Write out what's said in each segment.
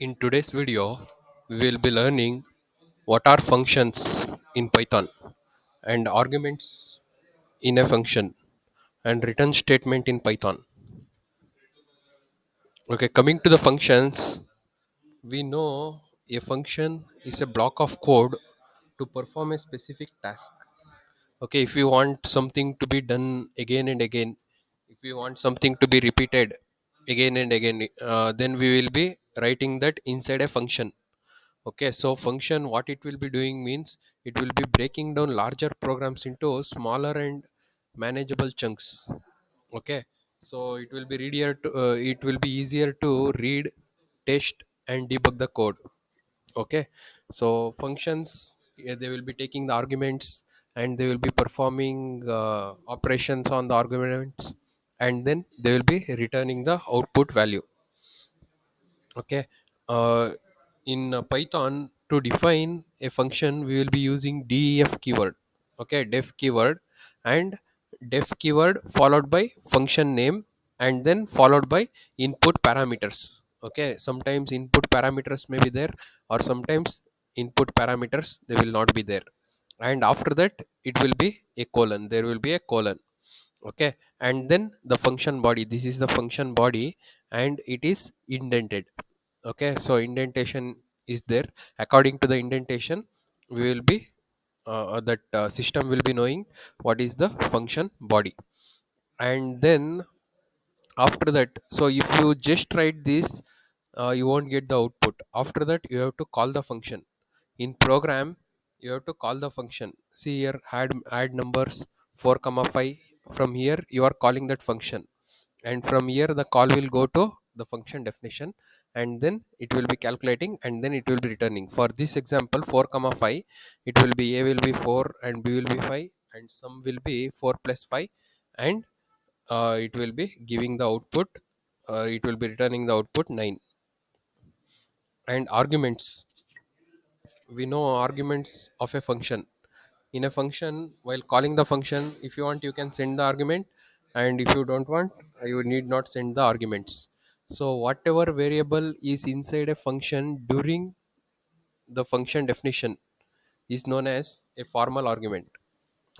In today's video, we will be learning what are functions in Python and arguments in a function and return statement in Python. Okay, coming to the functions, we know a function is a block of code to perform a specific task. Okay, if you want something to be done again and again, if you want something to be repeated again and again, then we will be writing that inside a function. Okay, so function what it will be doing means it will be breaking down larger programs into smaller and manageable chunks. Okay, so it will be easier to read, test, and debug the code. Okay, so functions, yeah, they will be taking the arguments and they will be performing operations on the arguments, and then they will be returning the output value. Okay, uh, in Python, to define a function we will be using def keyword. Okay, def keyword, and def keyword followed by function name, and then followed by input parameters. Okay, sometimes input parameters may be there, or sometimes input parameters they will not be there, and after that it will be a colon, there will be a colon. Okay, and then the function body, this is the function body, and it is indented. Okay, so indentation is there. According to the indentation, we will be that system will be knowing what is the function body. And then after that, so if you just write this, you won't get the output. After that, you have to call the function in program. You have to call the function. See here, add numbers 4 comma 5. From here you are calling that function, and from here the call will go to the function definition, and then it will be calculating, and then it will be returning. For this example, 4 comma 5, it will be a will be 4 and b will be 5, and sum will be 4 plus 5, and it will be giving the output, it will be returning the output 9. And arguments, we know arguments of a function. In a function, while calling the function, if you want you can send the argument, and if you don't want, you need not send the arguments. So whatever variable is inside a function during the function definition is known as a formal argument.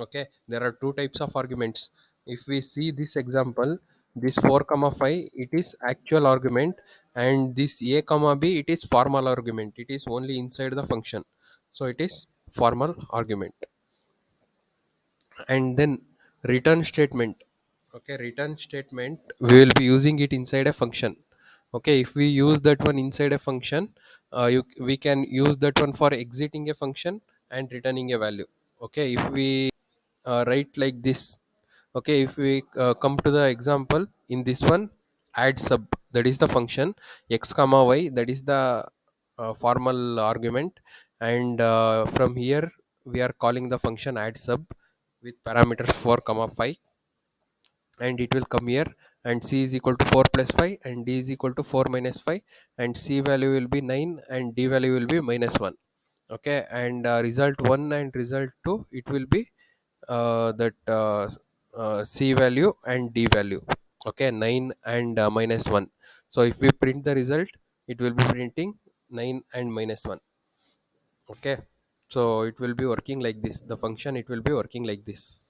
Okay, there are two types of arguments. If we see this example, this 4 comma 5, it is actual argument, and this a comma b, it is formal argument, it is only inside the function, so it is formal argument. And then return statement. Okay, return statement, we will be using it inside a function. Okay, if we use that one inside a function, we can use that one for exiting a function and returning a value. Okay, if we write like this. Okay, if we come to the example in this one, add sub, that is the function, x comma y, that is the formal argument, and from here we are calling the function add sub with parameters 4 comma 5, and it will come here, and c is equal to 4 plus 5 and d is equal to 4 minus 5, and c value will be 9 and d value will be minus 1. Okay, and result 1 and result 2, it will be that c value and d value. Okay, 9 and minus 1. So if we print the result, it will be printing 9 and minus 1. Okay, so it will be working like this, the function, it will be working like this.